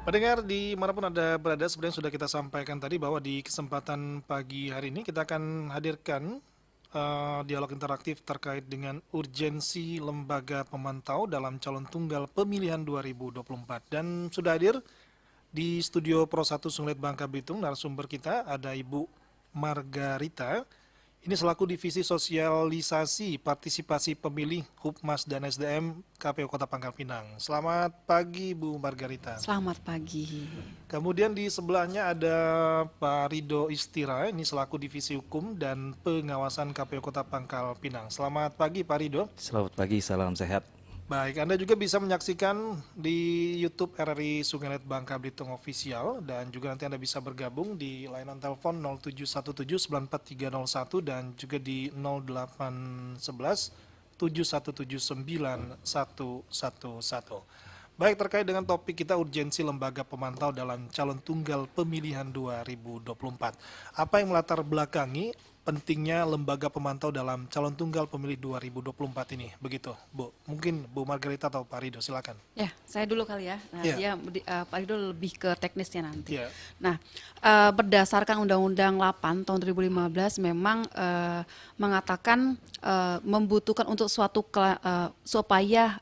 Pendengar dimanapun Anda berada, sebenarnya sudah kita sampaikan tadi bahwa di kesempatan pagi hari ini kita akan hadirkan dialog interaktif terkait dengan urgensi lembaga pemantau dalam calon tunggal pemilihan 2024. Dan sudah hadir di studio Pro 1 Sunglet Bangka Belitung, narasumber kita ada Ibu Margarita. Ini selaku Divisi Sosialisasi Partisipasi Pemilih Hupmas dan SDM KPU Kota Pangkal Pinang. Selamat pagi Bu Margarita. Selamat pagi. Kemudian di sebelahnya ada Pak Rido Istira, ini selaku Divisi Hukum dan Pengawasan KPU Kota Pangkal Pinang. Selamat pagi Pak Rido. Selamat pagi, salam sehat. Baik, Anda juga bisa menyaksikan di YouTube RRI Sunglet Bangka Belitung Official, dan juga nanti Anda bisa bergabung di layanan telepon 0717943301 dan juga di 0811 7179111. Baik, terkait dengan topik kita urgensi lembaga pemantau dalam calon tunggal pemilihan 2024. Apa yang melatar belakangi pentingnya lembaga pemantau dalam calon tunggal pemilih 2024 ini? Begitu, Bu. Mungkin Bu Margarita atau Pak Rido, silakan. Ya, saya dulu kali ya. Nah, Ya. Pak Rido lebih ke teknisnya nanti. Ya. Nah, berdasarkan Undang-Undang 8 tahun 2015 memang mengatakan membutuhkan untuk supaya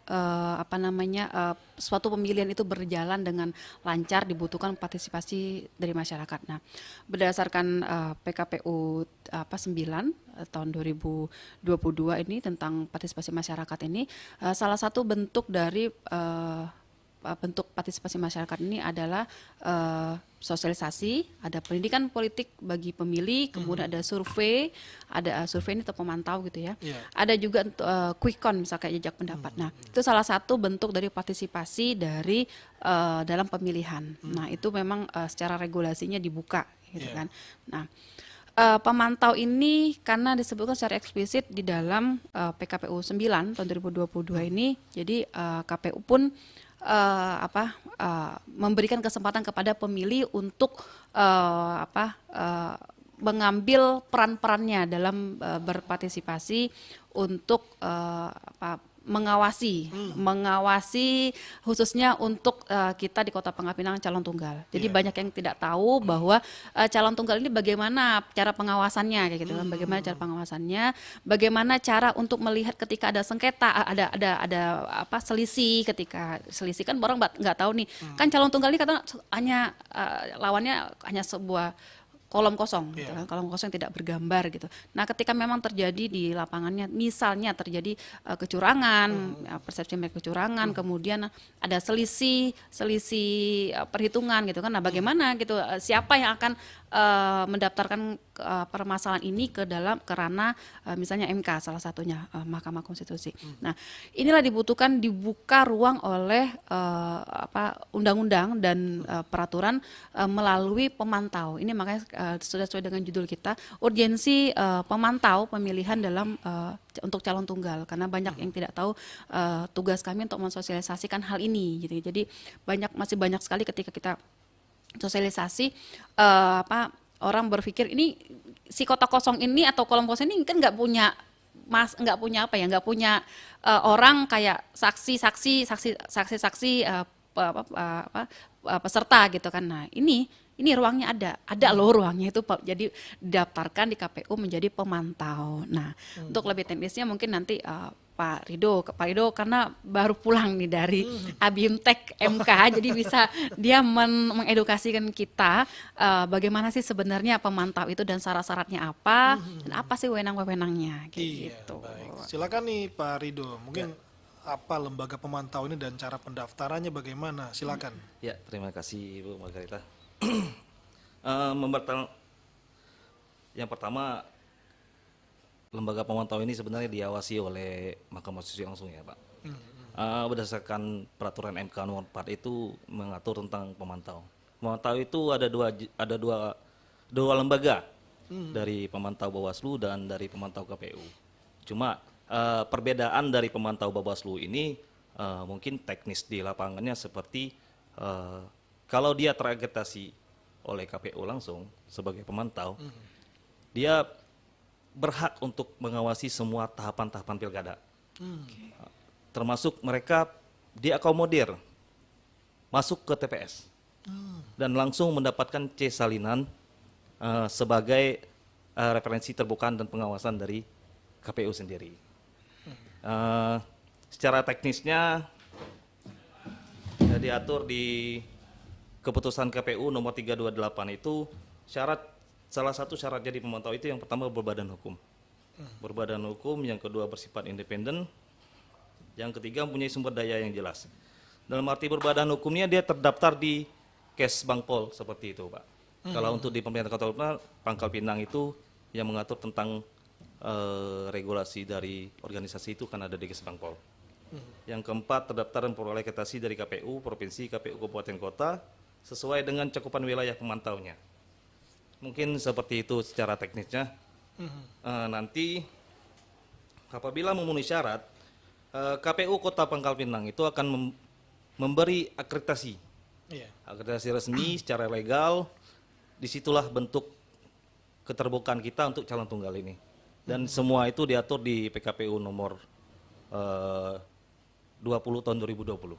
suatu pemilihan itu berjalan dengan lancar dibutuhkan partisipasi dari masyarakat. Nah, berdasarkan PKPU 9 tahun 2022 ini tentang partisipasi masyarakat ini, salah satu bentuk dari bentuk partisipasi masyarakat ini adalah sosialisasi, ada pendidikan politik bagi pemilih, kemudian ada survei ini atau pemantau gitu ya. Yeah. Ada juga quick count misalnya kayak jejak pendapat. Nah, itu salah satu bentuk dari partisipasi dari dalam pemilihan. Nah, itu memang secara regulasinya dibuka gitu kan. Nah, pemantau ini karena disebutkan secara eksplisit di dalam PKPU 9 tahun 2022 ini, jadi KPU pun memberikan kesempatan kepada pemilih untuk mengambil peran-perannya dalam berpartisipasi untuk mengawasi khususnya untuk kita di Kota Pangkal Pinang calon tunggal. Jadi banyak yang tidak tahu bahwa calon tunggal ini bagaimana cara pengawasannya kayak gitu kan. Bagaimana cara pengawasannya, bagaimana cara untuk melihat ketika ada sengketa, ada selisih, ketika selisih kan orang nggak tahu nih. Kan calon tunggal ini kata hanya lawannya hanya sebuah kolom kosong, gitu kan, kolom kosong yang tidak bergambar gitu. Nah, ketika memang terjadi di lapangannya, misalnya terjadi kecurangan, persepsi kecurangan, kemudian ada selisih perhitungan gitu kan. Nah, bagaimana gitu, siapa yang akan mendaftarkan permasalahan ini ke ranah misalnya MK salah satunya, Mahkamah Konstitusi. Nah, inilah dibuka ruang oleh undang-undang dan peraturan melalui pemantau. Ini makanya sudah sesuai dengan judul kita, urgensi pemantau pemilihan dalam untuk calon tunggal, karena banyak yang tidak tahu tugas kami untuk mensosialisasikan hal ini gitu. Jadi masih banyak sekali ketika kita sosialisasi orang berpikir ini si kotak kosong ini atau kolom kosong ini kan nggak punya orang kayak saksi peserta gitu kan. Nah, ini ruangnya ada loh ruangnya itu, jadi didaftarkan di KPU menjadi pemantau. Nah, untuk lebih teknisnya mungkin nanti Pak Rido karena baru pulang nih dari Abimtek MK, jadi bisa dia mengedukasikan kita bagaimana sih sebenarnya pemantau itu dan syarat-syaratnya apa dan apa sih wewenang-wewenangnya gitu. Baik. Silakan nih Pak Rido, mungkin apa lembaga pemantau ini dan cara pendaftarannya bagaimana? Silakan. Ya, terima kasih Bu Margarita. Yang pertama, lembaga pemantau ini sebenarnya diawasi oleh Mahkamah Konstitusi langsung ya Pak. Berdasarkan peraturan MK nomor 4 itu mengatur tentang pemantau. Pemantau itu ada dua lembaga, dari pemantau Bawaslu dan dari pemantau KPU. Cuma perbedaan dari pemantau Bawaslu ini mungkin teknis di lapangannya seperti kalau dia terakreditasi oleh KPU langsung sebagai pemantau, dia berhak untuk mengawasi semua tahapan-tahapan pilkada. Termasuk mereka diakomodir masuk ke TPS. dan langsung mendapatkan C salinan sebagai referensi terbukaan dan pengawasan dari KPU sendiri. Secara teknisnya diatur di keputusan KPU nomor 328 itu salah satu syarat jadi pemantau itu yang pertama berbadan hukum. Berbadan hukum, yang kedua bersifat independen, yang ketiga mempunyai sumber daya yang jelas. Dalam arti berbadan hukumnya dia terdaftar di Kes Bangpol seperti itu, Pak. Kalau untuk di pemerintah Kota Pangkal Pinang itu yang mengatur tentang regulasi dari organisasi itu kan ada di Kes Bangpol. Yang keempat, terdaftar dan memperoleh akreditasi dari KPU Provinsi, KPU Kabupaten Kota sesuai dengan cakupan wilayah pemantaunya. Mungkin seperti itu secara teknisnya. Nanti apabila memenuhi syarat, KPU Kota Pangkal Pinang itu akan memberi akreditasi. Akreditasi resmi secara legal, disitulah bentuk keterbukaan kita untuk calon tunggal ini. Dan semua itu diatur di PKPU nomor 20 tahun 2020.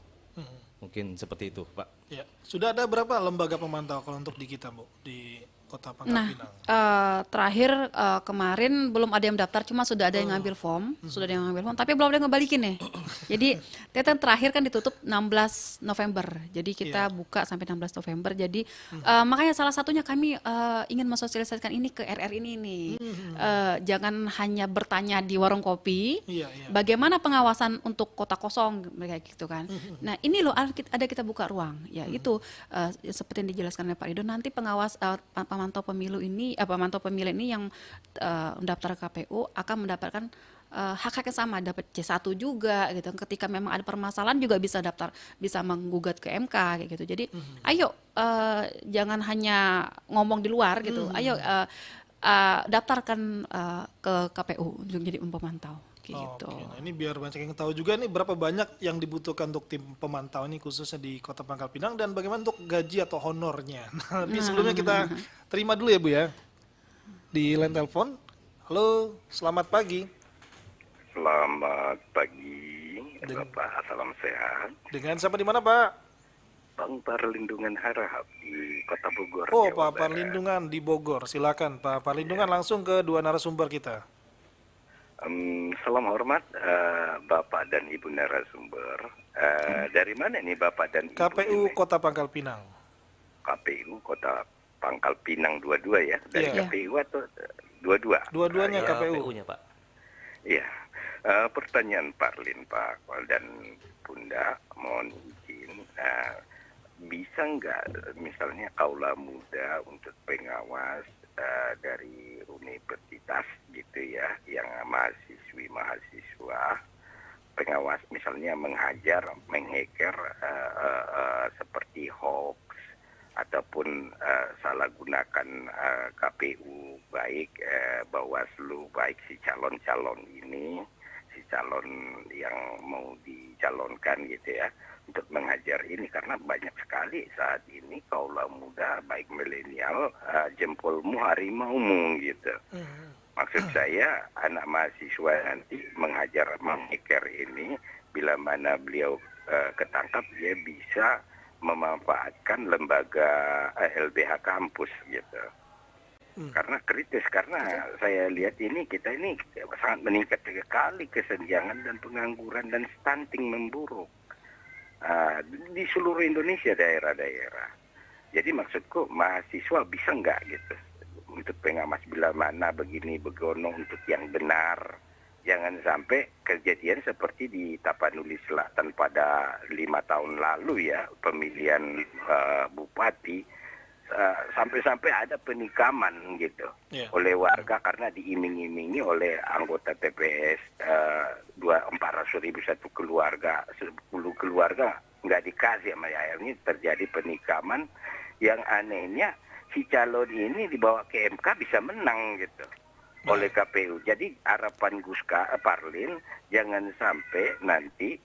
Mungkin seperti itu, Pak. Ya. Sudah ada berapa lembaga pemantau kalau untuk di kita, Bu, di Kota Pangkal Pinang? Terakhir kemarin belum ada yang daftar, cuma sudah ada yang ngambil form, tapi belum ada yang ngebalikin nih. Jadi kita terakhir kan ditutup 16 November, jadi kita buka sampai 16 November. Jadi makanya salah satunya kami ingin mensosialisasikan ini ke RR ini nih. Jangan hanya bertanya di warung kopi, bagaimana pengawasan untuk kota kosong, kayak gitu kan. Nah ini loh ada kita buka ruang, ya itu seperti yang dijelaskan oleh Pak Ridho, nanti pengawas pemantau pemilu ini, pemantau pemilih ini yang mendaftar KPU akan mendapatkan hak-hak yang sama, dapat C1 juga gitu. Ketika memang ada permasalahan juga bisa bisa menggugat ke MK kayak gitu. Jadi ayo jangan hanya ngomong di luar gitu. Ayo daftarkan ke KPU untuk jadi pemantau. Gitu. Oke, nah ini biar banyak yang tahu juga nih berapa banyak yang dibutuhkan untuk tim pemantau ini khususnya di Kota Pangkal Pinang dan bagaimana untuk gaji atau honornya. Nah, tapi sebelumnya kita terima dulu ya Bu ya di line telepon. Halo, selamat pagi. Selamat pagi, Bapak. Salam sehat. Dengan siapa di mana Pak? Bang Parlindungan Harahap di Kota Bogor. Oh, Jawa Pak Parlindungan di Bogor. Silakan Pak Parlindungan langsung ke dua narasumber kita. Salam hormat Bapak dan Ibu narasumber. Dari mana nih Bapak dan Ibu? KPU ini? Kota Pangkal Pinang. KPU Kota Pangkal Pinang dua-dua ya? Dari KPU atau dua-dua? Dua-duanya KPU. KPU-nya, Pak. Iya. Pertanyaan Parlin, Pak dan Bunda, mohon izin. Bisa nggak misalnya kaula muda untuk pengawas dari universitas gitu ya, yang mahasiswa pengawas misalnya menghajar, menghacker seperti hoax ataupun salah gunakan KPU, baik Bawaslu, baik si calon-calon ini, si calon yang mau dicalonkan gitu ya, untuk menghajar ini, karena banyak sekali saat ini kaula muda baik milenial jempolmu harimaumu gitu. Maksud saya anak mahasiswa nanti menghajar menghacker ini, bila mana beliau ketangkap dia bisa memanfaatkan lembaga LBH kampus gitu. Karena kritis, karena saya lihat ini kita ini sangat meningkat sekali kesenjangan dan pengangguran dan stunting memburuk. Di seluruh Indonesia daerah-daerah. Jadi maksudku mahasiswa bisa nggak gitu untuk pengawas bila mana begini begono untuk yang benar. Jangan sampai kejadian seperti di Tapanuli Selatan pada 5 tahun lalu ya, pemilihan bupati, sampai-sampai ada penikaman gitu oleh warga karena diiming-imingi oleh anggota TPS 400.000 satu keluarga, 10 keluarga nggak dikasih sama ya, akhirnya terjadi penikaman. Yang anehnya si calon ini dibawa ke MK bisa menang gitu oleh KPU. Jadi harapan Parlin jangan sampai nanti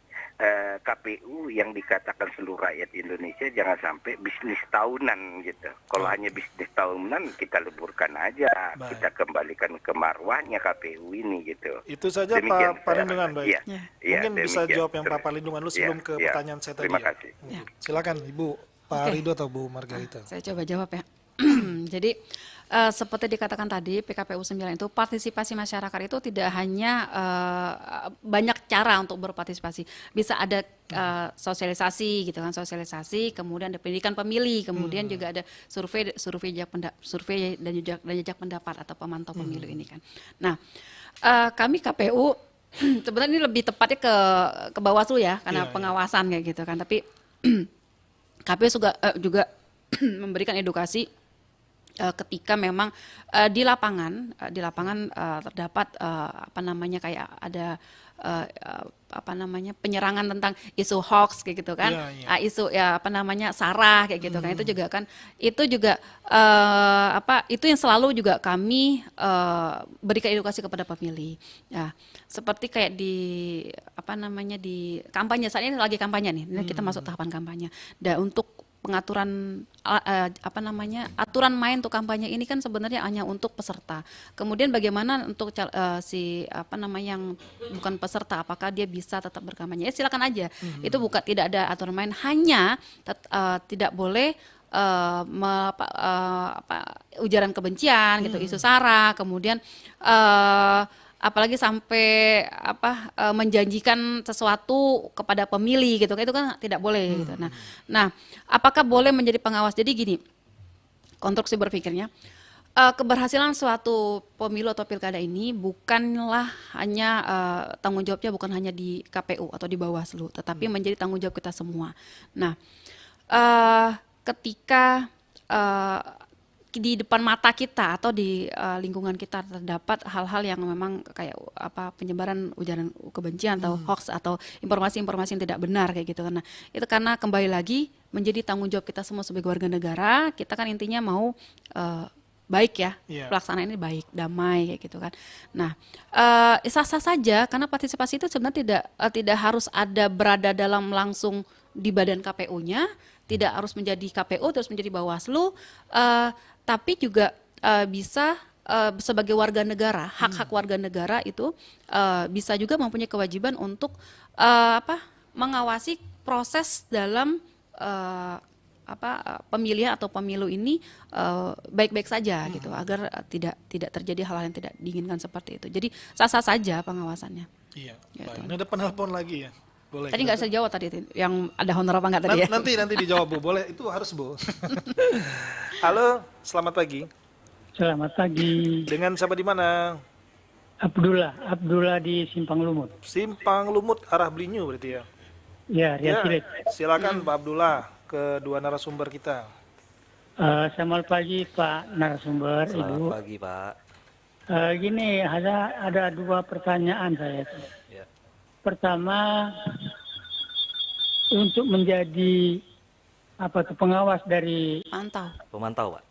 KPU yang dikatakan seluruh rakyat Indonesia jangan sampai bisnis tahunan gitu. Kalau hanya bisnis tahunan kita leburkan aja, kita kembalikan ke marwahnya KPU ini gitu. Itu saja demikian, Pak Parlindungan, baik. Ya, Mungkin bisa jawab yang Pak Parlindungan dulu sebelum ke pertanyaan saya tadi. Terima kasih. Silakan Ibu Pak Oke. Rido atau Bu Margarita? Saya coba jawab ya. Jadi seperti dikatakan tadi PKPU 9 itu partisipasi masyarakat itu tidak hanya banyak cara untuk berpartisipasi. Bisa ada sosialisasi gitu kan, sosialisasi, kemudian ada pendidikan pemilih, kemudian juga ada survei dan jejak pendapat atau pemantau pemilu ini kan. Nah, kami KPU sebenarnya ini lebih tepatnya ke Bawaslu ya, karena Iya, iya. pengawasan kayak gitu kan. Tapi KPU juga memberikan edukasi ketika memang di lapangan terdapat apa namanya kayak ada apa namanya penyerangan tentang isu hoax kayak gitu kan. Iya, iya. Isu ya apa namanya sarah kayak gitu kan, itu juga itu yang selalu juga kami berikan edukasi kepada pemilih ya, seperti kayak di apa namanya di kampanye. Saat ini lagi kampanye nih, ini kita masuk tahapan kampanye. Dan untuk pengaturan apa namanya aturan main untuk kampanye ini kan sebenarnya hanya untuk peserta. Kemudian bagaimana untuk si apa namanya yang bukan peserta, apakah dia bisa tetap berkampanye? Ya silakan aja. Itu tidak ada aturan main, hanya tidak boleh ujaran kebencian gitu, isu sara, kemudian apalagi sampai menjanjikan sesuatu kepada pemilih gitu, itu kan tidak boleh gitu. Nah, apakah boleh menjadi pengawas? Jadi gini, konstruksi berpikirnya, keberhasilan suatu pemilu atau pilkada ini bukanlah hanya tanggung jawabnya bukan hanya di KPU atau di Bawaslu, tetapi menjadi tanggung jawab kita semua. Nah, ketika di depan mata kita atau di lingkungan kita terdapat hal-hal yang memang kayak penyebaran ujaran kebencian atau hoax atau informasi-informasi yang tidak benar kayak gitu. Nah, itu karena kembali lagi menjadi tanggung jawab kita semua sebagai warga negara. Kita kan intinya mau baik ya, pelaksanaan ini baik, damai kayak gitu kan. Nah, sah-sah saja karena partisipasi itu sebenarnya tidak harus berada dalam langsung di badan KPU-nya, tidak harus menjadi KPU terus menjadi Bawaslu, tapi juga bisa sebagai warga negara, hak-hak warga negara itu bisa juga mempunyai kewajiban untuk mengawasi proses dalam pemilihan atau pemilu ini baik-baik saja gitu, agar tidak terjadi hal-hal yang tidak diinginkan seperti itu. Jadi sah-sah saja pengawasannya. Iya. Gitu. Baik. Ini ada penelpon lagi ya. Boleh. Tadi nggak saya jawab tadi yang ada honor apa nggak tadi ya? Nanti dijawab Bu. Boleh, itu harus Bu. Halo, selamat pagi. Selamat pagi. Dengan siapa di mana? Abdullah di Simpang Lumut. Simpang Lumut arah Belinyu berarti ya. Ya, Riau Silet. Silakan Pak Abdullah, kedua narasumber kita. Selamat pagi Pak narasumber, Selamat Ibu. pagi Pak. Gini, ada dua pertanyaan saya. Ya. Pertama, untuk menjadi pengawas dari Pemantau. Pemantau Pak.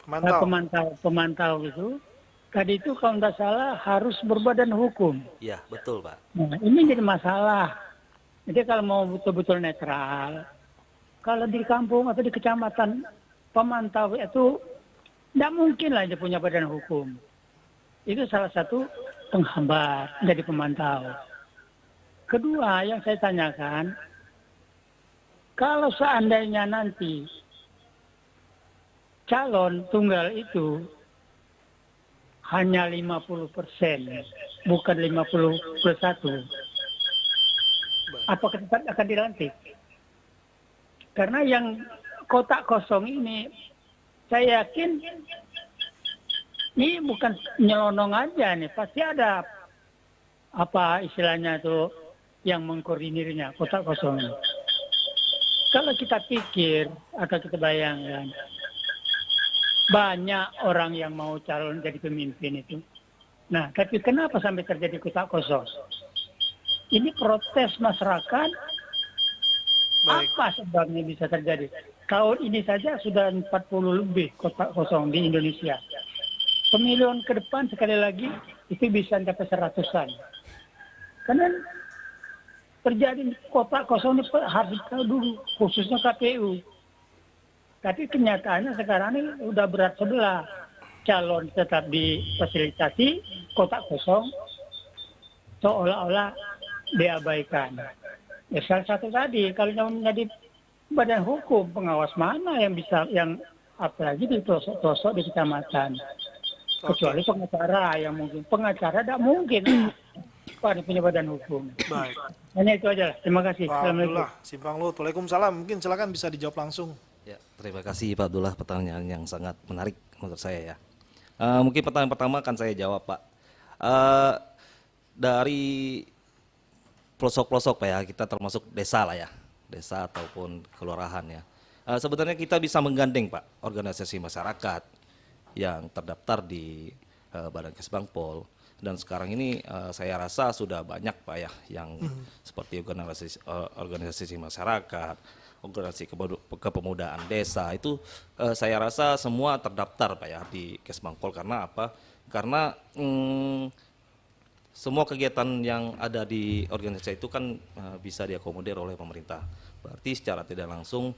pemantau gitu. Tadi itu kalau tidak salah harus berbadan hukum. Ya betul Pak. Nah, ini jadi masalah. Jadi kalau mau betul-betul netral, kalau di kampung atau di kecamatan pemantau itu tidak mungkin lah dia punya badan hukum. Itu salah satu penghambat jadi pemantau. Kedua yang saya tanyakan, kalau seandainya nanti calon tunggal itu hanya 50%, bukan 50+1, apakah tetap akan dilantik? Karena yang kotak kosong ini, saya yakin ini bukan nyelonong aja nih, pasti ada istilahnya itu yang mengkoordinirnya, kotak kosong ini. Kalau kita pikir atau kita bayangkan, banyak orang yang mau calon jadi pemimpin itu. Nah, tapi kenapa sampai terjadi kotak kosong? Ini protes masyarakat. Baik. Apa sebabnya bisa terjadi? Tahun ini saja sudah 40 lebih kotak kosong di Indonesia. Pemilihan ke depan sekali lagi itu bisa sampai 100-an. Karena terjadi kotak kosong ini harus tahu dulu, khususnya KPU. Tapi kenyataannya sekarang ini udah berat sebelah. Calon tetap difasilitasi, kotak kosong seolah-olah diabaikan. Ya, salah satu tadi, kalau yang menjadi badan hukum pengawas mana yang bisa, yang apalagi di pelosok-pelosok di kecamatan. Kecuali pengacara yang mungkin. Pengacara tidak mungkin. Pak, dia punya badan hukum. Baik. Hanya itu aja. Terima kasih. Pak Assalamualaikum. Abdullah Simpang Luhut. Waalaikumsalam. Mungkin silakan bisa dijawab langsung. Ya, terima kasih Pak Abdullah, pertanyaan yang sangat menarik menurut saya ya. Mungkin pertanyaan pertama akan saya jawab Pak. Dari pelosok-pelosok Pak ya, kita termasuk desa lah ya, desa ataupun kelurahan ya. Sebenarnya kita bisa menggandeng Pak organisasi masyarakat yang terdaftar di Badan Kesbangpol, dan sekarang ini saya rasa sudah banyak Pak ya yang seperti organisasi masyarakat, organisasi kepemudaan desa itu saya rasa semua terdaftar Pak ya di Kesbangpol. Karena apa? Karena semua kegiatan yang ada di organisasi itu kan bisa diakomodir oleh pemerintah. Berarti secara tidak langsung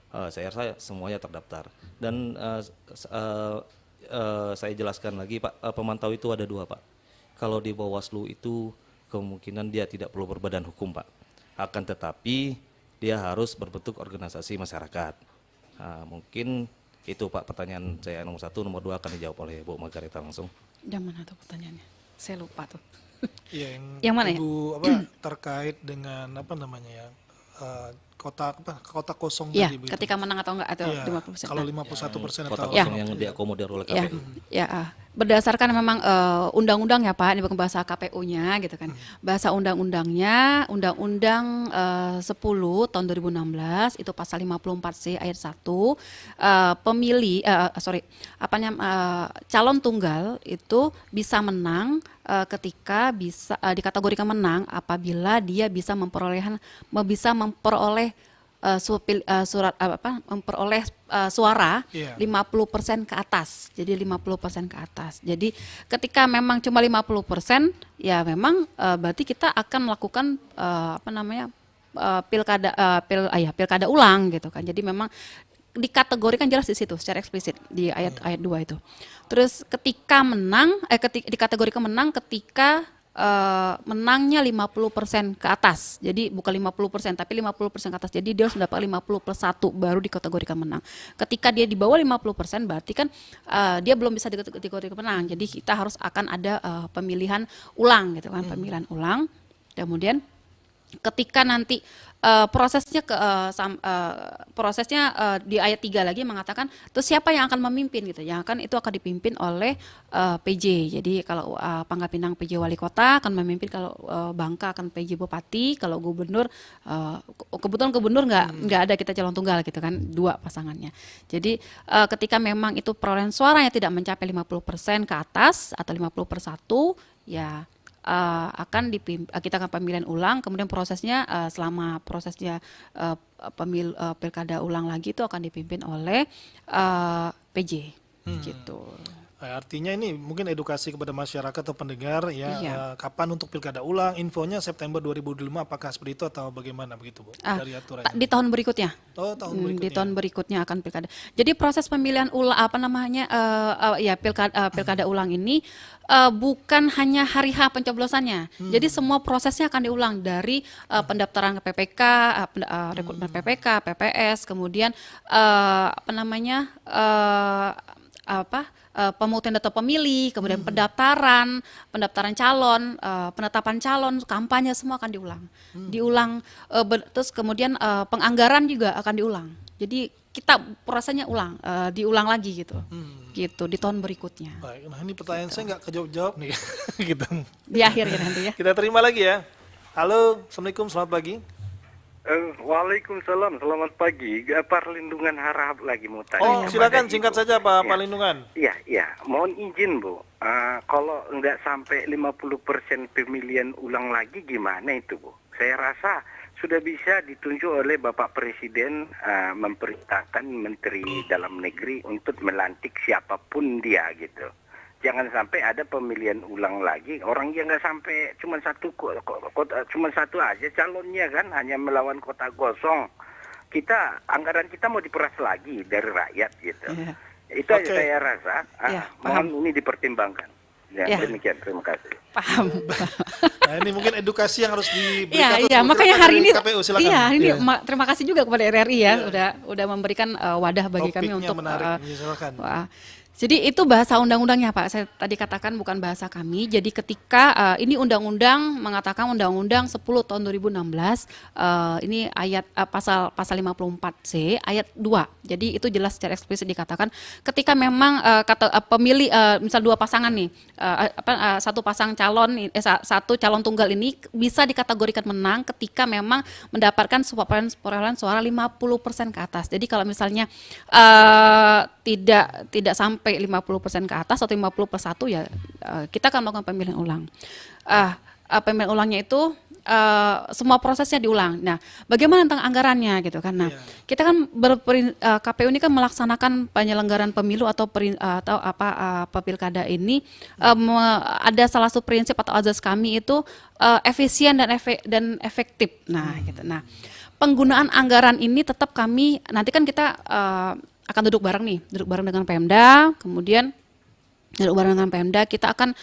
saya rasa semuanya terdaftar. Dan saya jelaskan lagi Pak, pemantau itu ada 2 Pak. Kalau di Bawaslu itu kemungkinan dia tidak perlu berbadan hukum Pak. Akan tetapi dia harus berbentuk organisasi masyarakat. Mungkin itu Pak pertanyaan saya nomor 1, nomor 2 akan dijawab oleh Bu Margareta langsung. Yang mana tuh pertanyaannya? Saya lupa tuh. Iya, Yang mana ya? Ibu terkait dengan apa namanya ya? Kota kosong Iya, tadi begitu. ketika menang atau enggak atau Iya, 50%. kalau Nah, 51% Kota atau kosong yang diakomodir oleh ya, KPU. berdasarkan memang undang-undang ya Pak, ini bukan bahasa KPU-nya gitu kan. Bahasa undang-undangnya, Undang-Undang 10 tahun 2016 itu pasal 54C ayat 1, calon tunggal itu bisa menang ketika bisa dikategorikan menang apabila dia bisa memperoleh suara Iya. 50% ke atas. Jadi 50% ke atas. Jadi ketika memang cuma 50%, ya memang berarti kita akan melakukan pilkada ulang gitu kan. Jadi memang dikategorikan jelas di situ secara eksplisit di ayat 2 itu. Terus ketika menang dikategorikan menang ketika menangnya 50% ke atas. Jadi bukan 50% tapi 50% ke atas. Jadi dia harus mendapat 50+1 baru dikategorikan menang. Ketika dia di bawah 50% berarti kan dia belum bisa dikategorikan menang. Jadi kita harus akan ada pemilihan ulang gitu kan, pemilihan ulang. Kemudian ketika nanti prosesnya di ayat 3 lagi mengatakan terus siapa yang akan memimpin gitu, yang akan itu akan dipimpin oleh PJ. Jadi kalau Pangkal Pinang PJ Wali Kota akan memimpin, kalau Bangka akan PJ Bupati, kalau gubernur kebetulan gubernur nggak ada kita calon tunggal gitu kan, 2 pasangannya. Jadi ketika memang itu perolehan suaranya tidak mencapai 50% ke atas atau 50+1 ya kita akan pemilihan ulang, kemudian prosesnya selama prosesnya pilkada ulang lagi itu akan dipimpin oleh PJ gitu. Artinya ini mungkin edukasi kepada masyarakat atau pendengar ya, Iya. kapan untuk pilkada ulang, infonya September 2025, apakah seperti itu atau bagaimana begitu Bu dari aturannya? Di tahun berikutnya. Oh, tahun Di berikutnya. tahun berikutnya akan pilkada. Jadi proses pemilihan ulang pilkada ulang ini bukan hanya hari H pencoblosannya. Jadi semua prosesnya akan diulang dari pendaftaran ke PPK, rekrutmen PPK, PPS, kemudian pemungutan data pemilih, kemudian pendaftaran calon, penetapan calon, kampanye semua akan diulang. Terus kemudian penganggaran juga akan diulang. Jadi kita prosesnya diulang lagi gitu. Gitu di tahun berikutnya. Baik, nah ini pertanyaan saya nggak kejawab-jawab nih. Gitu. Di akhir ya nanti ya. Kita terima lagi ya. Halo, Assalamualaikum, selamat pagi. Waalaikumsalam, selamat pagi. Perlindungan harap lagi mau tanya. Oh, kepada silakan Ibu. singkat saja Pak Ya. Palindungan. Iya. Mohon izin Bu, kalau nggak sampai 50% pemilihan ulang lagi gimana itu Bu? Saya rasa sudah bisa ditunjuk oleh Bapak Presiden memerintahkan Menteri Dalam Negeri untuk melantik siapapun dia gitu. Jangan sampai ada pemilihan ulang lagi, orang yang nggak sampai cuma satu aja calonnya kan, hanya melawan kota kosong. Anggaran kita mau diperas lagi dari rakyat gitu. Iya. Itu aja Oke. saya rasa. Iya, paham. Mohon ini dipertimbangkan. Ya, Iya. demikian. Terima kasih. Paham. Nah, ini mungkin edukasi yang harus diberikan Iya, terus. iya, Mungkin makanya apa hari dari ini, KPU, silakan. iya, hari ini Iya. terima kasih juga kepada RRI ya, udah memberikan wadah bagi kami Topiknya untuk menarik. Iya, silakan. wah. Jadi itu bahasa undang-undangnya Pak. Saya tadi katakan bukan bahasa kami. Jadi ketika ini undang-undang mengatakan Undang-Undang 10 tahun 2016 ini ayat pasal 54C ayat 2. Jadi itu jelas secara eksplisit dikatakan ketika memang pemilih misal dua pasangan nih satu pasang calon satu calon tunggal ini bisa dikategorikan menang ketika memang mendapatkan perolehan suara 50% ke atas. Jadi kalau misalnya tidak sampai 50% ke atas atau 50+1 ya kita akan melakukan pemilihan ulang. Pemilihan ulangnya itu semua prosesnya diulang. Nah, bagaimana tentang anggarannya gitu kan? Nah, kita kan KPU ini kan melaksanakan penyelenggaraan pemilu atau pilkada ini ada salah satu prinsip atau azas kami itu efisien dan efektif. Nah, gitu. Nah, penggunaan anggaran ini tetap kami nanti kan kita akan duduk bareng dengan Pemda, kemudian duduk bareng dengan Pemda kita akan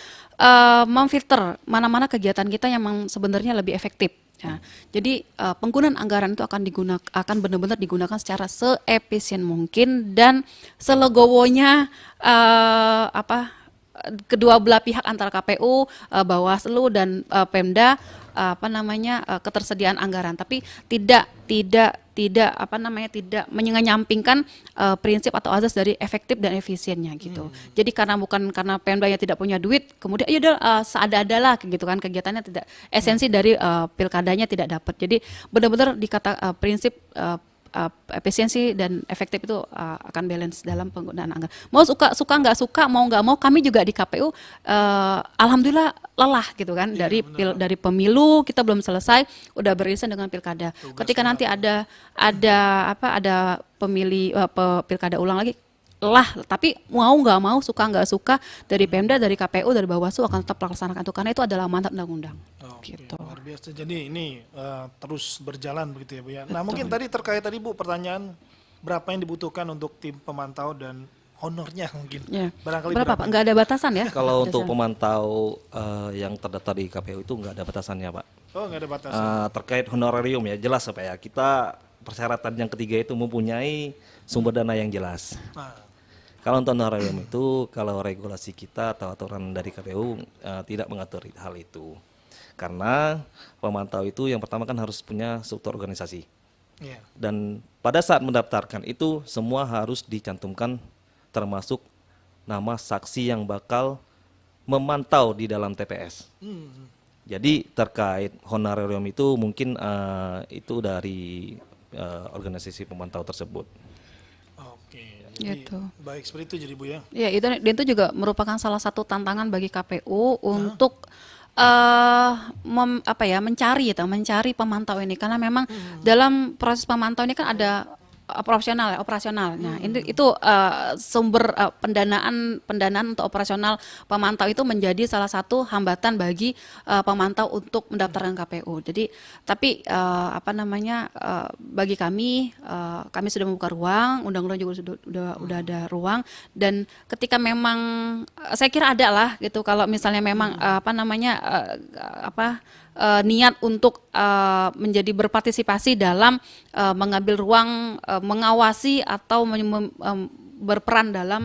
memfilter mana-mana kegiatan kita yang sebenarnya lebih efektif. Ya. Jadi penggunaan anggaran itu akan benar-benar digunakan secara seefisien mungkin dan selegowonya kedua belah pihak antara KPU, Bawaslu dan Pemda ketersediaan anggaran, tapi tidak menyampingkan prinsip atau azas dari efektif dan efisiennya gitu. Jadi karena Pemda yang tidak punya duit, kemudian ya udah seada-adalah gitu kan kegiatannya tidak esensi dari pilkadanya tidak dapat. Jadi benar-benar prinsip efisiensi dan efektif itu akan balance dalam penggunaan anggaran. Mau suka nggak suka, mau nggak mau, kami juga di KPU alhamdulillah lelah gitu kan dari pemilu kita belum selesai, udah beririsan dengan pilkada. Ketika nanti ada pilkada ulang lagi, tapi mau nggak mau, suka nggak suka, dari Pemda, dari KPU, dari Bawaslu akan tetap melaksanakan itu karena itu adalah mandat undang-undang. Gitu. Luar biasa. Jadi ini terus berjalan begitu ya Bu ya. Nah mungkin tadi terkait tadi Bu pertanyaan berapa yang dibutuhkan untuk tim pemantau dan honornya mungkin. Ya. Barangkali berapa Pak? Nggak ada batasan ya? Kalau untuk pemantau yang terdaftar di KPU itu nggak ada batasannya Pak. Oh nggak ada batasan. Terkait honorarium ya jelas apa ya, kita persyaratan yang ketiga itu mempunyai sumber dana yang jelas. Nah, Kalau untuk honorarium itu, kalau regulasi kita atau aturan dari KPU tidak mengatur hal itu. Karena pemantau itu yang pertama kan harus punya struktur organisasi. iya. Dan pada saat mendaftarkan itu semua harus dicantumkan termasuk nama saksi yang bakal memantau di dalam TPS. Jadi terkait honorarium itu mungkin itu dari organisasi pemantau tersebut. Oke. Jadi, Gitu. baik seperti itu jadi Bu ya. Ya, itu juga merupakan salah satu tantangan bagi KPU untuk mencari pemantau ini karena memang dalam proses pemantau ini kan ada operasional. Nah, itu sumber pendanaan untuk operasional pemantau itu menjadi salah satu hambatan bagi pemantau untuk mendaftarkan KPU. Jadi, tapi bagi kami sudah membuka ruang, undang-undang juga sudah ada ruang, dan ketika memang saya kira ada lah gitu kalau misalnya memang niat untuk menjadi berpartisipasi dalam mengambil ruang mengawasi atau berperan dalam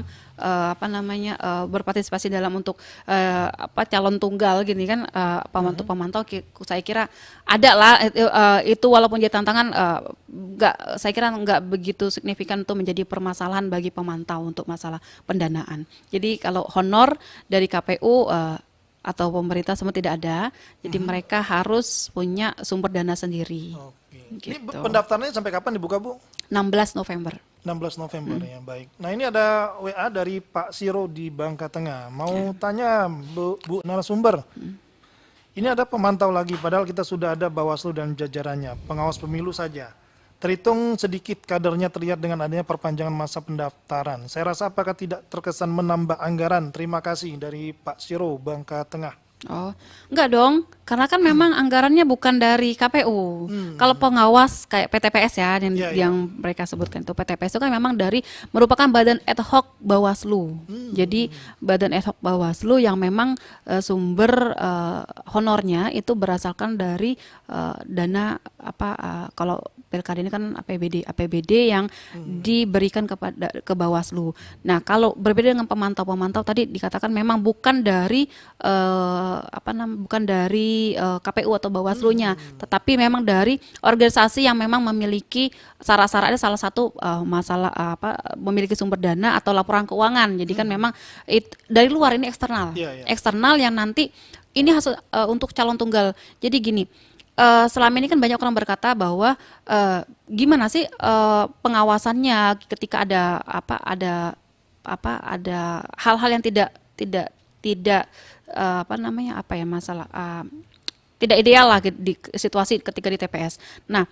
berpartisipasi dalam untuk calon tunggal gini kan pemantau saya kira ada lah itu walaupun jadi tantangan saya kira nggak begitu signifikan untuk menjadi permasalahan bagi pemantau untuk masalah pendanaan. Jadi kalau honor dari KPU atau pemerintah semua tidak ada, jadi mereka harus punya sumber dana sendiri. Oke. Gitu. Ini pendaftarannya sampai kapan dibuka Bu? 16 November. 16 November ya, baik. Nah ini ada WA dari Pak Siro di Bangka Tengah. Mau tanya Bu narasumber. Ini ada pemantau lagi, padahal kita sudah ada Bawaslu dan jajarannya, pengawas pemilu saja. Terhitung sedikit kadernya terlihat dengan adanya perpanjangan masa pendaftaran. Saya rasa apakah tidak terkesan menambah anggaran? Terima kasih dari Pak Siro, Bangka Tengah. Oh, enggak dong. Karena kan memang anggarannya bukan dari KPU. Kalau pengawas kayak PTPS ya, yang, Iya, iya. yang mereka sebutkan itu PTPS itu kan memang merupakan badan ad hoc Bawaslu. Jadi badan ad hoc Bawaslu yang memang sumber honornya itu berasalkan dari dana kalau pilkada ini kan APBD yang diberikan ke Bawaslu. Nah, kalau berbeda dengan pemantau tadi dikatakan memang bukan dari bukan dari KPU atau Bawaslu-nya, tetapi memang dari organisasi yang memang memiliki syarat-syaratnya salah satu masalah memiliki sumber dana atau laporan keuangan. Jadi kan memang dari luar ini eksternal. Iya, iya. Eksternal yang nanti ini hasil untuk calon tunggal. Jadi gini, selama ini kan banyak orang berkata bahwa gimana sih pengawasannya ketika ada hal-hal yang tidak masalah tidak ideal lah di situasi ketika di TPS. Nah,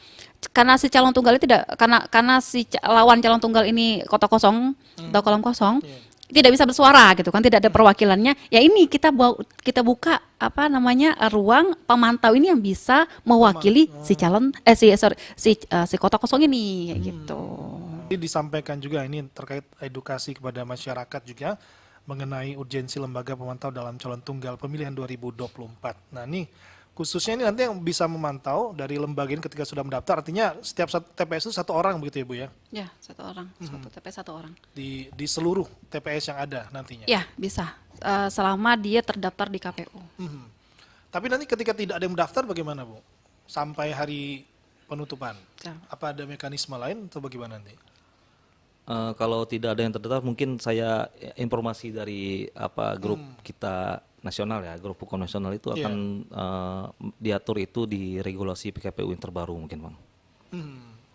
karena si calon tunggal ini karena si lawan calon tunggal ini kota kosong atau kolom kosong, tidak bisa bersuara gitu kan, tidak ada perwakilannya. Ya ini kita buka ruang pemantau ini yang bisa mewakili si kota kosong ini kayak gitu. Jadi disampaikan juga ini terkait edukasi kepada masyarakat juga mengenai urgensi lembaga pemantau dalam calon tunggal pemilihan 2024. Nah, ini khususnya ini nanti yang bisa memantau dari lembaga ini ketika sudah mendaftar, artinya setiap TPS itu satu orang begitu ya Bu ya? Ya, satu orang, satu TPS satu orang. Di seluruh TPS yang ada nantinya? Ya, bisa. Selama dia terdaftar di KPU. Tapi nanti ketika tidak ada yang mendaftar bagaimana Bu? Sampai hari penutupan? Ya. Apa ada mekanisme lain atau bagaimana nanti? Kalau tidak ada yang terdaftar, mungkin saya informasi dari grup kita nasional ya, grup hukum nasional itu akan diatur itu di regulasi PKPU yang terbaru mungkin Bang.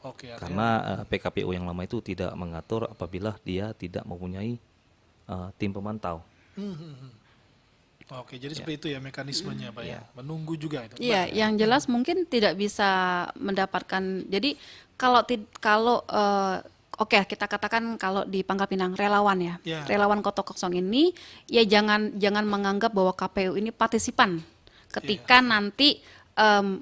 Oke. Karena PKPU yang lama itu tidak mengatur apabila dia tidak mempunyai tim pemantau. Oke, jadi seperti itu ya mekanismenya Pak ya, menunggu juga itu. Iya, yang jelas mungkin tidak bisa mendapatkan. Jadi Oke, kita katakan kalau di Pangkal Pinang relawan ya, relawan kota kosong ini ya jangan menganggap bahwa KPU ini partisipan ketika nanti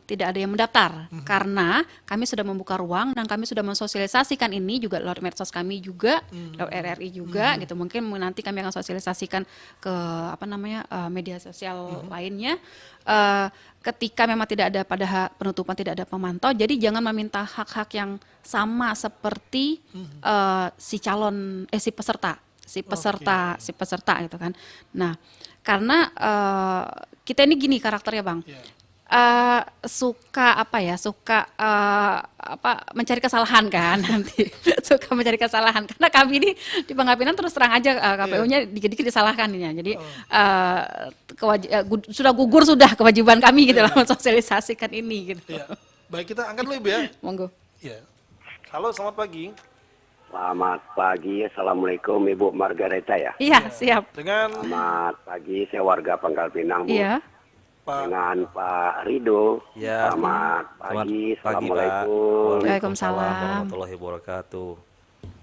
tidak ada yang mendaftar, karena kami sudah membuka ruang dan kami sudah mensosialisasikan ini juga lewat medsos kami juga, lewat RRI juga gitu. Mungkin nanti kami akan sosialisasikan ke media sosial lainnya. Ketika memang tidak ada pada penutupan tidak ada pemantau, jadi jangan meminta hak-hak yang sama seperti si peserta gitu kan. Nah, karena kita ini gini karakternya Bang. Suka mencari kesalahan kan nanti suka mencari kesalahan karena kami ini di Pangkal Pinang terus terang aja KPU-nya dikit-dikit disalahkan ini ya. Jadi sudah gugur kewajiban kami gitu lah mensosialisasikan ini gitu. Baik, kita angkat dulu Ibu ya. Monggo. Halo, selamat pagi. Selamat pagi, Assalamualaikum Ibu Margareta ya. Iya, siap. Selamat pagi, saya warga Pangkal Pinang Bu. Iya. Dengan Pak Rido. Ya. Selamat pagi, Pak. Assalamualaikum. Waalaikumsalam. Warahmatullahi wabarakatuh.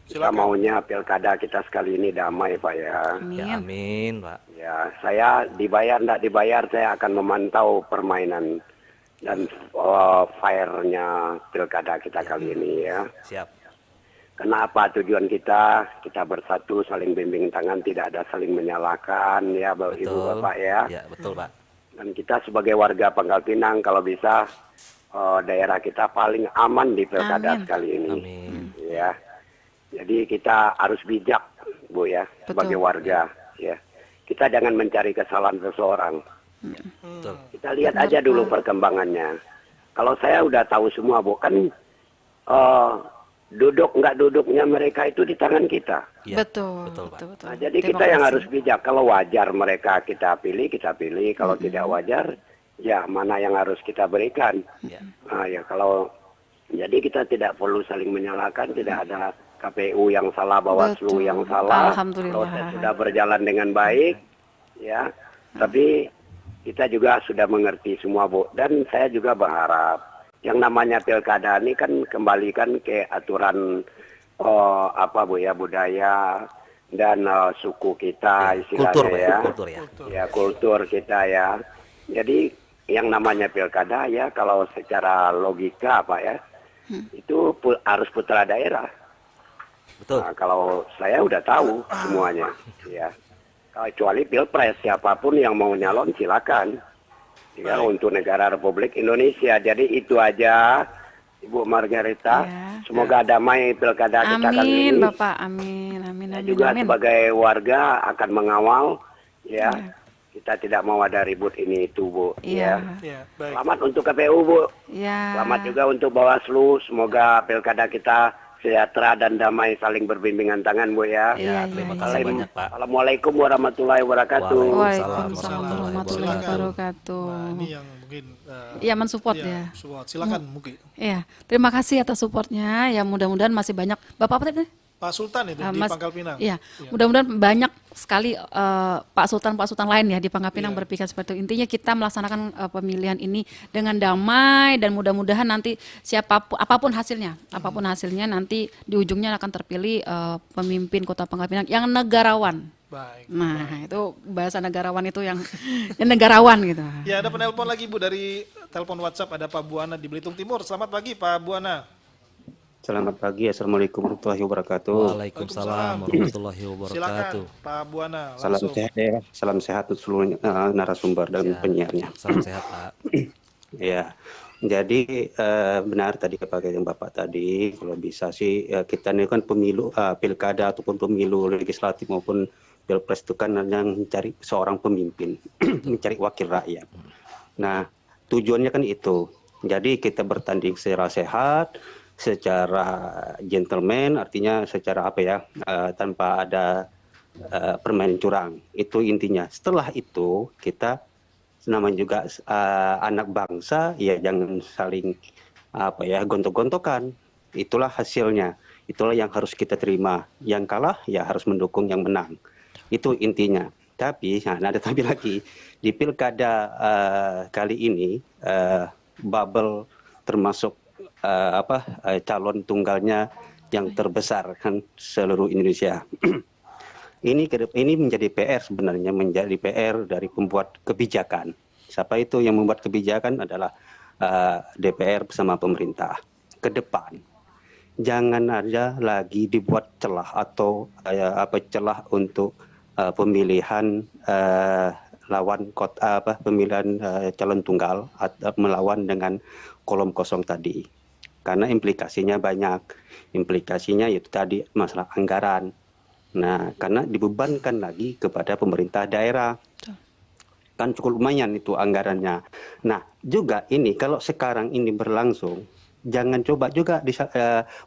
Kita maunya pilkada kita sekali ini damai Pak ya. Ya, amin Pak. Ya, saya dibayar tidak dibayar saya akan memantau permainan dan fairnya pilkada kita kali ini ya. Siap. Kenapa tujuan kita bersatu saling bimbing tangan, tidak ada saling menyalahkan ya Ibu Bapak ya. Ya, betul Pak. Dan kita sebagai warga Pangkal Pinang kalau bisa daerah kita paling aman di pilkada kali ini. Amin. Ya. Jadi kita harus bijak Bu ya sebagai warga ya. Kita jangan mencari kesalahan seseorang. Betul. Kita lihat aja dulu perkembangannya. Kalau saya udah tahu semua Bu kan duduk nggak duduknya mereka itu di tangan kita. Ya, Betul. Nah, jadi kita yang harus bijak. Kalau wajar mereka kita pilih. Kalau tidak wajar, ya mana yang harus kita berikan. Ya. Nah, ya kalau jadi kita tidak perlu saling menyalahkan. Tidak ada KPU yang salah, Bawaslu yang salah. Proses sudah berjalan dengan baik, ya. Tapi kita juga sudah mengerti semua Bu. Dan saya juga berharap yang namanya pilkada ini kan kembalikan ke aturan Bu ya, budaya dan suku kita istilahnya kultur, ya. Kultur ya. Ya, kultur kita ya. Jadi yang namanya pilkada ya kalau secara logika Pak ya, itu harus putra daerah. Betul. Nah, kalau saya udah tahu semuanya, ya. Kecuali pilpres, siapapun yang mau nyalon silakan. Ya, untuk negara Republik Indonesia. Jadi itu aja, Ibu Margarita. Ya. Semoga damai pilkada kita kali ini. Amin, Bapak. Amin, amin, Saya amin, juga amin. sebagai warga akan mengawal, ya. Ya. Kita tidak mau ada ribut ini itu, Bu. Iya. Ya, baik. Selamat untuk KPU, Bu. Ya. Selamat juga untuk Bawaslu. Semoga pilkada kita sejahtera dan damai, saling berbimbingan tangan, Bu ya. Iya, Terima iya, kasih iya. banyak, Pak. Assalamualaikum warahmatullahi wabarakatuh. Waalaikumsalam warahmatullahi Silakan. wabarakatuh. Nah, ini yang mungkin Iya, mensupport iya, ya. support. Silakan mungkin. Iya, terima kasih atas supportnya. Ya mudah-mudahan masih banyak. Bapak apa tadi? Pak Sultan itu di Mas- Pangkal Pinang. Iya, mudah-mudahan banyak sekali Pak Sultan lain ya di Pangkal Pinang Iya. berpikir seperti itu. Intinya kita melaksanakan pemilihan ini dengan damai dan mudah-mudahan nanti apapun hasilnya nanti di ujungnya akan terpilih pemimpin Kota Pangkal Pinang yang negarawan. Baik. Nah, itu bahasa negarawan itu yang negarawan gitu. Ya, ada penelpon lagi Bu dari telepon WhatsApp, ada Pak Buana di Belitung Timur. Selamat pagi Pak Buana. Selamat pagi, Assalamualaikum warahmatullahi wabarakatuh. Waalaikumsalam warahmatullahi wabarakatuh. Silakan Pak Buana Salam langsung. sehat ya, salam sehat untuk seluruh narasumber dan penyiarnya. Salam sehat, Pak. Ya, jadi benar tadi kepada yang Bapak tadi, kalau bisa sih kita ini kan pemilu, pilkada ataupun pemilu legislatif maupun pilpres itu kan yang mencari seorang pemimpin, mencari wakil rakyat. Nah, tujuannya kan itu. Jadi kita bertanding secara sehat, secara gentleman, artinya secara apa ya, tanpa ada permainan curang. Itu intinya. Setelah itu kita namanya juga anak bangsa, ya jangan saling apa ya gontok-gontokan. Itulah hasilnya. Itulah yang harus kita terima. Yang kalah ya harus mendukung yang menang. Itu intinya. Tapi, nah ada tapi lagi di pilkada kali ini bubble termasuk calon tunggalnya yang terbesar kan seluruh Indonesia. Ini menjadi PR sebenarnya, menjadi PR dari pembuat kebijakan. Siapa itu yang membuat kebijakan adalah DPR bersama pemerintah. Ke depan jangan ada lagi dibuat celah atau celah untuk pemilihan lawan pemilihan calon tunggal atau melawan dengan kolom kosong tadi. Karena implikasinya banyak. Implikasinya yaitu tadi masalah anggaran. Nah, karena dibebankan lagi kepada pemerintah daerah. Kan cukup lumayan itu anggarannya. Nah, juga ini kalau sekarang ini berlangsung, jangan coba juga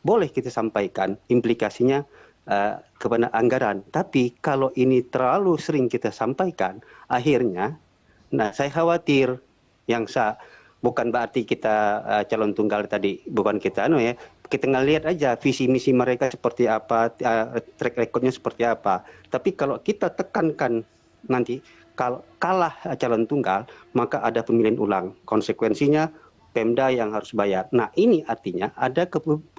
boleh kita sampaikan implikasinya kepada anggaran. Tapi kalau ini terlalu sering kita sampaikan, akhirnya, nah saya khawatir bukan berarti kita calon tunggal tadi, bukan kita ya. Kita ngelihat aja visi misi mereka seperti apa, track recordnya seperti apa. Tapi kalau kita tekankan nanti kalau kalah calon tunggal, maka ada pemilihan ulang. Konsekuensinya Pemda yang harus bayar. Nah ini artinya ada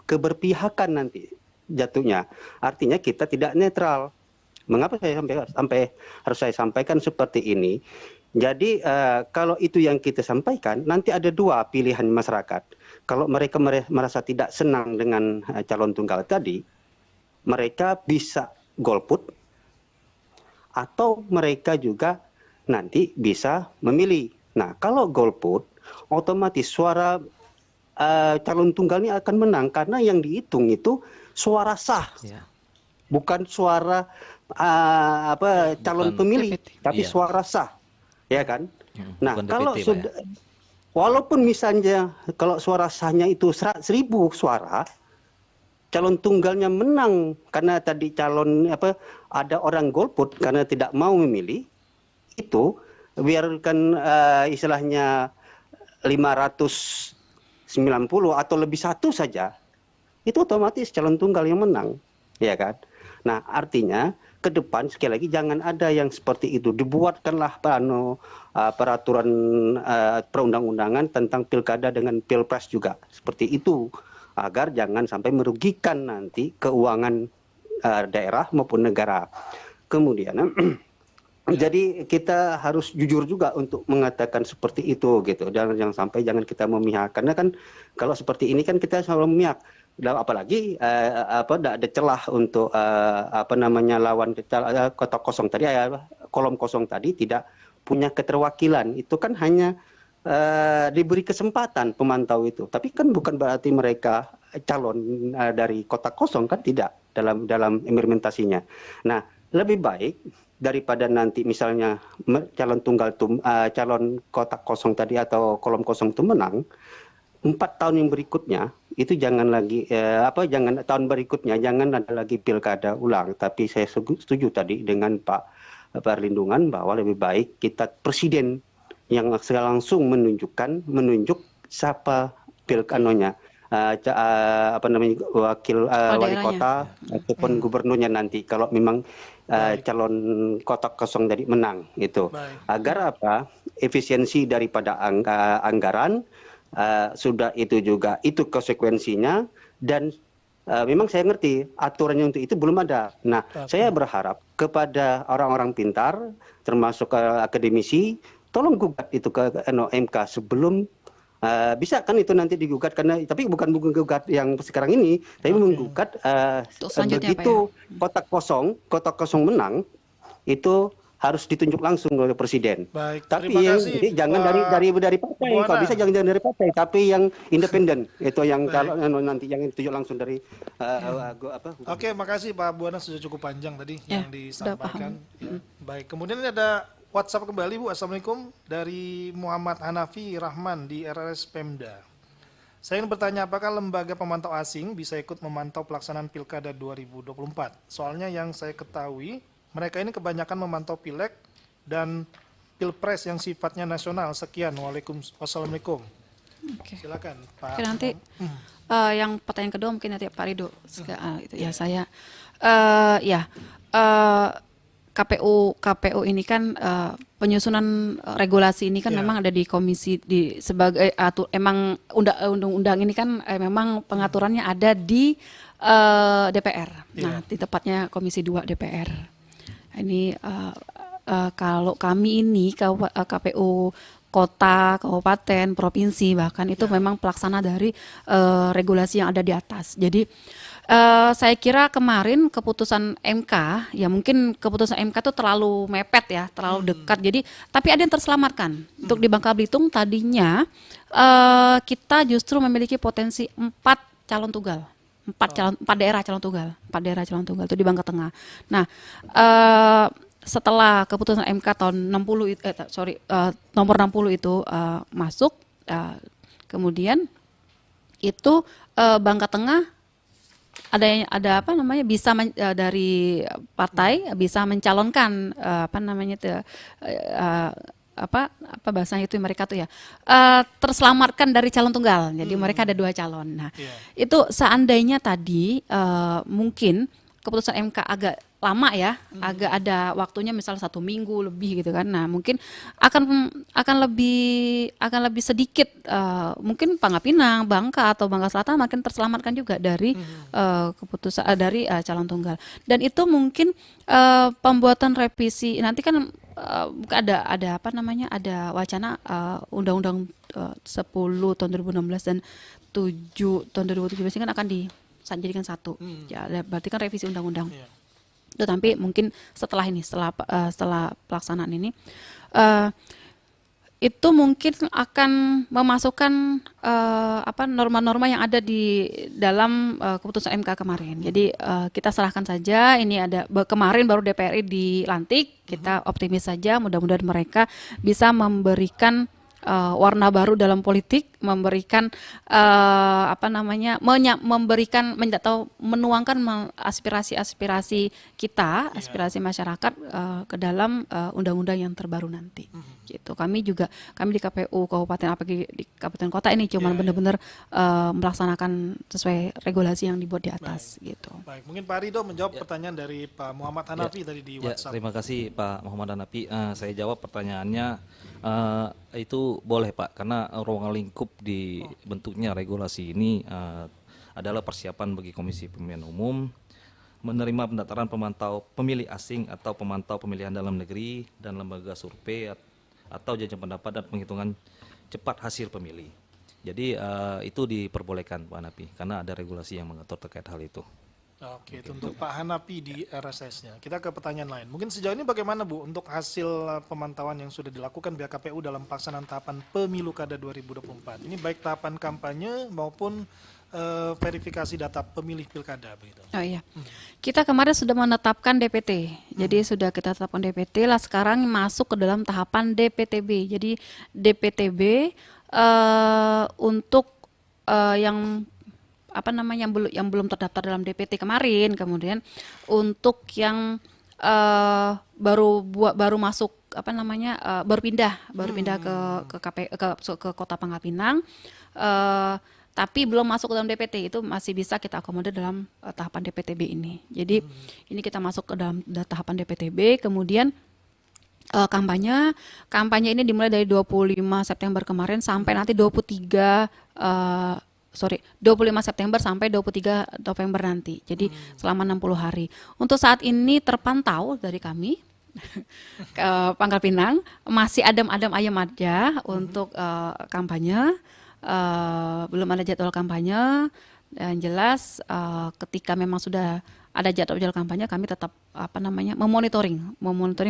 keberpihakan nanti jatuhnya. Artinya kita tidak netral. Mengapa harus saya sampaikan seperti ini? Jadi kalau itu yang kita sampaikan, nanti ada dua pilihan masyarakat. Kalau mereka merasa tidak senang dengan calon tunggal tadi, mereka bisa golput, atau mereka juga nanti bisa memilih. Nah, kalau golput, otomatis suara calon tunggal ini akan menang karena yang dihitung itu suara sah, bukan suara calon pemilih, tapi suara sah, ya kan? Nah, kalau sudah walaupun misalnya kalau suara sahnya itu 1.000 suara, calon tunggalnya menang karena tadi ada orang golput karena tidak mau memilih, itu biarkan istilahnya 590 atau lebih satu saja, itu otomatis calon tunggal yang menang, ya kan? Nah, artinya ke depan sekali lagi jangan ada yang seperti itu. Dibuatkanlah peraturan perundang-undangan tentang pilkada dengan pilpres juga seperti itu, agar jangan sampai merugikan nanti keuangan daerah maupun negara. Kemudian Jadi kita harus jujur juga untuk mengatakan seperti itu gitu. Dan jangan kita memihak, karena kan kalau seperti ini kan kita selalu memihak. Dan apalagi tidak ada celah untuk lawan kota kosong tadi, kolom kosong tadi tidak punya keterwakilan. Itu kan hanya diberi kesempatan pemantau itu. Tapi kan bukan berarti mereka calon dari kota kosong, kan tidak dalam implementasinya. Nah, lebih baik daripada nanti misalnya calon kotak kosong tadi atau kolom kosong itu menang, 4 tahun yang berikutnya itu jangan lagi tahun berikutnya jangan ada lagi pilkada ulang. Tapi saya setuju tadi dengan Pak Perlindungan bahwa lebih baik kita presiden yang langsung menunjuk siapa pilkanonya, wakil wali kota ataupun gubernurnya nanti kalau memang calon kotak kosong dari menang itu. Agar efisiensi daripada anggaran sudah itu juga itu konsekuensinya. Dan memang saya ngerti aturannya untuk itu belum ada. Nah, saya berharap kepada orang-orang pintar termasuk akademisi, tolong gugat itu ke MK sebelum bisa kan itu nanti digugat, tapi bukan gugat yang sekarang ini, tapi menggugat begitu kotak kosong menang itu harus ditunjuk langsung oleh presiden. Baik, tapi jangan dari partai, kalau bisa jangan dari partai, tapi yang independen itu yang kalau nanti yang ditunjuk langsung dari Oke, makasih Pak Buana, sudah cukup panjang tadi yang disampaikan. Baik, kemudian ada WhatsApp kembali Bu. Assalamualaikum, dari Muhammad Hanafi Rahman di RRS Pemda. Saya ingin bertanya, apakah lembaga pemantau asing bisa ikut memantau pelaksanaan Pilkada 2024? Soalnya yang saya ketahui, mereka ini kebanyakan memantau pileg dan pilpres yang sifatnya nasional. Sekian, wassalamualaikum. Silakan Pak. Oke, nanti yang pertanyaan kedua mungkin nanti Pak Ridho. Itu ya saya. KPU ini kan penyusunan regulasi ini kan memang ada di komisi sebagai emang undang-undang ini kan memang pengaturannya ada di DPR. Nah, di tepatnya Komisi 2 DPR. Ini kalau kami ini KPU kota, kabupaten, provinsi bahkan itu memang pelaksana dari regulasi yang ada di atas. Jadi saya kira kemarin keputusan MK, ya mungkin keputusan MK itu terlalu mepet ya, terlalu dekat. Jadi tapi ada yang terselamatkan. Untuk di Bangka Belitung tadinya kita justru memiliki potensi 4 calon tunggal. 4 daerah calon tunggal itu di Bangka Tengah. Nah, setelah keputusan MK tahun nomor 60 itu masuk, kemudian itu Bangka Tengah ada bisa dari partai bisa mencalonkan bahasanya itu mereka tuh ya terselamatkan dari calon tunggal. Jadi mereka ada 2 calon. Nah, itu seandainya tadi mungkin keputusan MK agak lama ya, agak ada waktunya misal 1 minggu lebih gitu kan. Nah, mungkin akan lebih sedikit mungkin Pangkal Pinang, Bangka atau Bangka Selatan makin terselamatkan juga dari keputusan dari calon tunggal. Dan itu mungkin pembuatan revisi nanti kan ada wacana Undang-Undang 10 tahun 2016 dan 7 tahun 2017 ini kan akan dijadikan satu. Ya, berarti kan revisi undang-undang. Tapi mungkin setelah pelaksanaan ini itu mungkin akan memasukkan norma-norma yang ada di dalam keputusan MK kemarin. Jadi kita serahkan saja, ini ada kemarin baru DPR dilantik, kita optimis saja, mudah-mudahan mereka bisa memberikan warna baru dalam politik, memberikan menuangkan aspirasi-aspirasi kita, aspirasi masyarakat ke dalam undang-undang yang terbaru nanti. Gitu. Kami di KPU kabupaten apalagi di kabupaten kota ini cuma benar-benar melaksanakan sesuai regulasi yang dibuat di atas. Gitu. Baik, mungkin Pak Ridho menjawab pertanyaan dari Pak Muhammad Hanafi tadi di WhatsApp. Terima kasih Pak Muhammad Hanafi. Saya jawab pertanyaannya. Itu boleh Pak, karena ruang lingkup di bentuknya regulasi ini adalah persiapan bagi Komisi Pemilihan Umum menerima pendaftaran pemantau pemilih asing atau pemantau pemilihan dalam negeri dan lembaga survei atau jajak pendapat dan penghitungan cepat hasil pemilih. Jadi itu diperbolehkan Pak Hanapi karena ada regulasi yang mengatur terkait hal itu. Oke, itu untuk Pak Hanapi di RSS-nya. Kita ke pertanyaan lain. Mungkin sejauh ini bagaimana Bu untuk hasil pemantauan yang sudah dilakukan pihak KPU dalam pelaksanaan tahapan pemilu kada 2024? Ini baik tahapan kampanye maupun verifikasi data pemilih pilkada begitu. Oh iya, kita kemarin sudah menetapkan DPT, jadi sudah kita tetapkan DPT lah. Sekarang masuk ke dalam tahapan DPTB. Jadi DPTB untuk yang apa namanya yang belum terdaftar dalam DPT kemarin, kemudian untuk yang baru masuk apa namanya baru pindah ke Kota Pangkal Pinang. Tapi belum masuk ke dalam DPT, itu masih bisa kita akomodir dalam tahapan DPTB ini. Jadi ini kita masuk ke dalam tahapan DPTB, kemudian kampanye ini dimulai dari 25 September kemarin sampai nanti 25 September sampai 23 November nanti. Jadi selama 60 hari. Untuk saat ini terpantau dari kami ke Pangkal Pinang masih adem-adem ayem aja untuk kampanye. Belum ada jadwal kampanye, dan jelas ketika memang sudah ada jadwal kampanye kami tetap memonitoring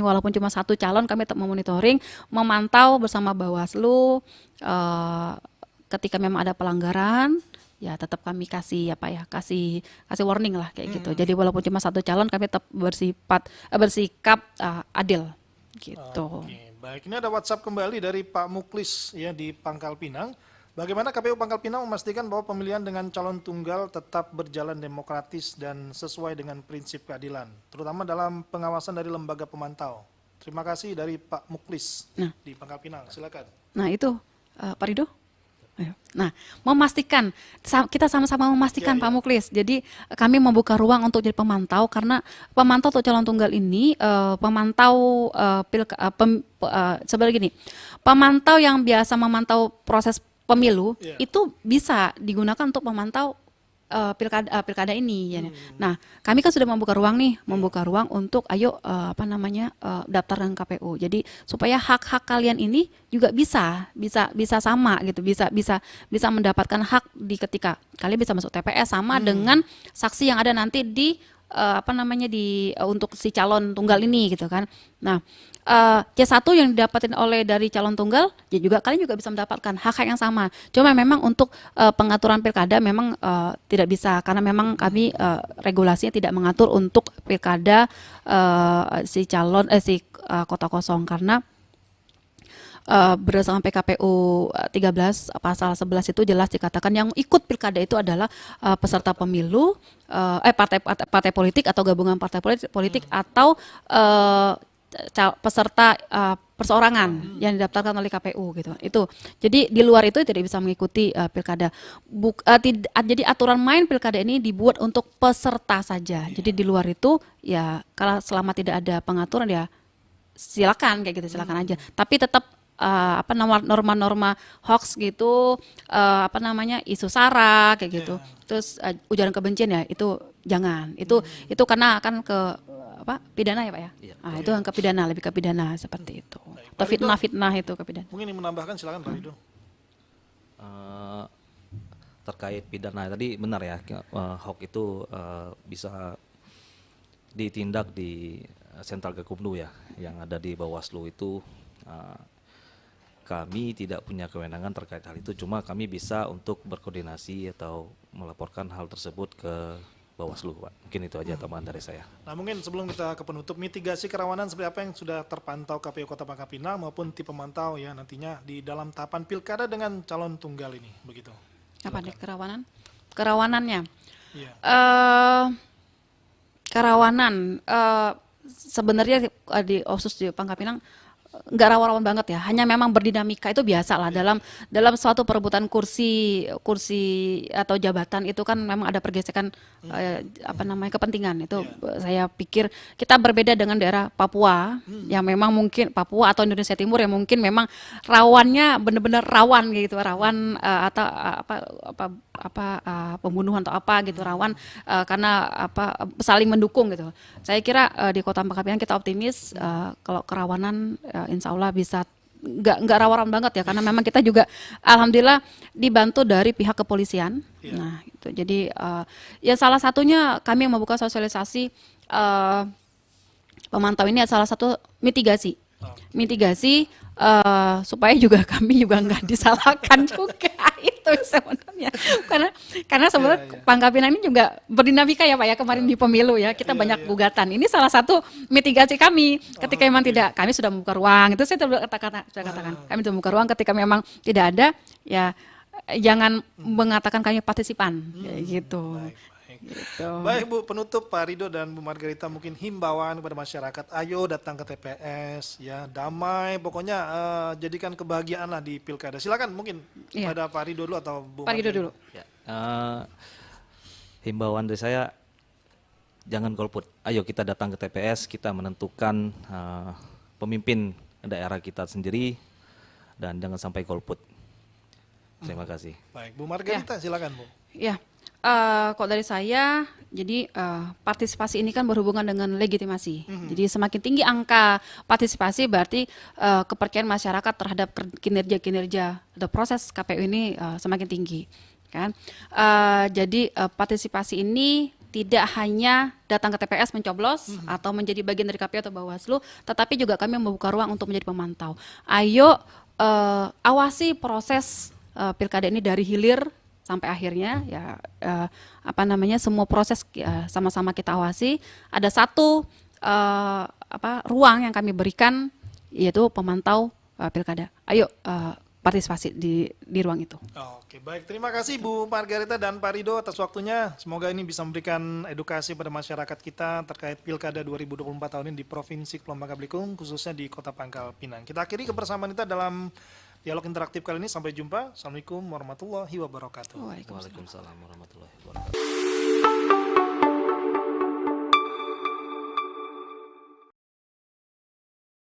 walaupun cuma satu calon, kami tetap memonitoring, memantau bersama Bawaslu. Ketika memang ada pelanggaran ya tetap kami kasih warning lah kayak gitu. Jadi walaupun cuma satu calon kami tetap bersikap adil gitu. Oke, baik, ini ada WhatsApp kembali dari Pak Muklis ya di Pangkal Pinang. Bagaimana KPU Pangkal Pinang memastikan bahwa pemilihan dengan calon tunggal tetap berjalan demokratis dan sesuai dengan prinsip keadilan, terutama dalam pengawasan dari lembaga pemantau? Terima kasih dari Pak Muklis di Pangkal Pinang. Silakan. Nah itu Pak Rido. Nah, memastikan, kita sama-sama memastikan Pak Muklis. Jadi kami membuka ruang untuk jadi pemantau, karena pemantau untuk calon tunggal ini sebenarnya gini, pemantau yang biasa memantau proses pemilu itu bisa digunakan untuk memantau pilkada ini. Nah, kami kan sudah membuka ruang untuk daftar dengan KPU. Jadi supaya hak-hak kalian ini juga bisa sama gitu, bisa mendapatkan hak ketika kalian bisa masuk TPS sama dengan saksi yang ada nanti untuk si calon tunggal ini gitu kan. Nah, C1 yang didapatin dari calon tunggal, ya kalian juga bisa mendapatkan hak-hak yang sama. Cuma memang untuk pengaturan pilkada memang tidak bisa, karena memang kami regulasinya tidak mengatur untuk pilkada kota kosong, karena berdasarkan PKPU 13 pasal 11 itu jelas dikatakan yang ikut pilkada itu adalah peserta pemilu, partai politik atau gabungan partai politik atau peserta perseorangan yang didaftarkan oleh KPU gitu. Itu. Jadi di luar itu tidak bisa mengikuti pilkada. Jadi aturan main pilkada ini dibuat untuk peserta saja. Jadi di luar itu ya kalau selama tidak ada pengaturan ya silakan kayak gitu, silakan aja. Tapi tetap norma-norma hoax gitu, isu sara kayak gitu. Terus ujaran kebencian ya itu jangan. Itu karena akan ke pidana ya Pak ya? Iya. Itu yang lebih ke pidana seperti itu. Atau fitnah itu ke pidana. Mungkin yang menambahkan silakan Pak Rido. Terkait pidana tadi benar ya, hoax itu bisa ditindak di Sentral Gakumdu ya, yang ada di Bawaslu itu. Kami tidak punya kewenangan terkait hal itu, cuma kami bisa untuk berkoordinasi atau melaporkan hal tersebut ke Bawaslu, Pak. Mungkin itu aja tambahan dari saya. Nah, mungkin sebelum kita ke penutup, mitigasi kerawanan seperti apa yang sudah terpantau KPU Kota Pangkal Pinang maupun tim pemantau ya nantinya di dalam tahapan pilkada dengan calon tunggal ini, begitu? Apa nih kerawanan? Kerawanannya? Iya. Kerawanan sebenarnya di OSUS di Pangkal Pinang nggak rawan-rawan banget ya, hanya memang berdinamika, itu biasa lah dalam suatu perebutan kursi atau jabatan itu kan memang ada pergesekan kepentingan itu. Saya pikir kita berbeda dengan daerah Papua yang memang mungkin Papua atau Indonesia Timur yang mungkin memang rawannya benar-benar rawan gitu, rawan atau pembunuhan atau apa gitu, rawan karena saling mendukung gitu. Saya kira di Kota Pangkal Pinang kita optimis kalau kerawanan insya Allah bisa nggak rawan banget ya, karena memang kita juga alhamdulillah dibantu dari pihak kepolisian. Nah itu jadi ya salah satunya kami yang membuka sosialisasi pemantau ini salah satu mitigasi supaya juga kami juga nggak disalahkan juga itu sebenarnya, karena sebenarnya Pangkal Pinang ini juga berdinamika ya Pak ya, kemarin di pemilu ya kita banyak gugatan, ini salah satu mitigasi kami ketika memang tidak, kami sudah membuka ruang, itu saya sudah katakan kami sudah membuka ruang ketika memang tidak ada ya jangan mengatakan kami partisipan kayak gitu. Gitu. Baik Bu, penutup Pak Ridho dan Bu Margarita, mungkin himbauan kepada masyarakat, ayo datang ke TPS ya, damai, pokoknya jadikan kebahagiaan lah di pilkada. Silakan mungkin pada Pak Ridho dulu atau Bu Pak Ridho dulu. Ya, himbauan dari saya, jangan golput, ayo kita datang ke TPS, kita menentukan pemimpin daerah kita sendiri dan jangan sampai golput. Terima kasih. Baik, Bu Margarita silakan Bu. Ya. Kalau dari saya, jadi partisipasi ini kan berhubungan dengan legitimasi. Jadi semakin tinggi angka partisipasi berarti kepercayaan masyarakat terhadap kinerja atau proses KPU ini semakin tinggi, kan? Jadi partisipasi ini tidak hanya datang ke TPS mencoblos atau menjadi bagian dari KPU atau Bawaslu, tetapi juga kami membuka ruang untuk menjadi pemantau. Ayo awasi proses pilkada ini dari hilir sampai akhirnya ya semua proses sama-sama kita awasi. Ada satu ruang yang kami berikan yaitu pemantau pilkada. Ayo partisipasi di ruang itu. Oke, baik, terima kasih Bu Margarita dan Pak Ridho atas waktunya. Semoga ini bisa memberikan edukasi pada masyarakat kita terkait pilkada 2024 tahun ini di Provinsi Kepulauan Bangka Belitung, khususnya di Kota Pangkal Pinang. Kita akhiri kebersamaan kita dalam dialog interaktif kali ini. Sampai jumpa. Assalamualaikum warahmatullahi wabarakatuh. Waalaikumsalam warahmatullahi wabarakatuh.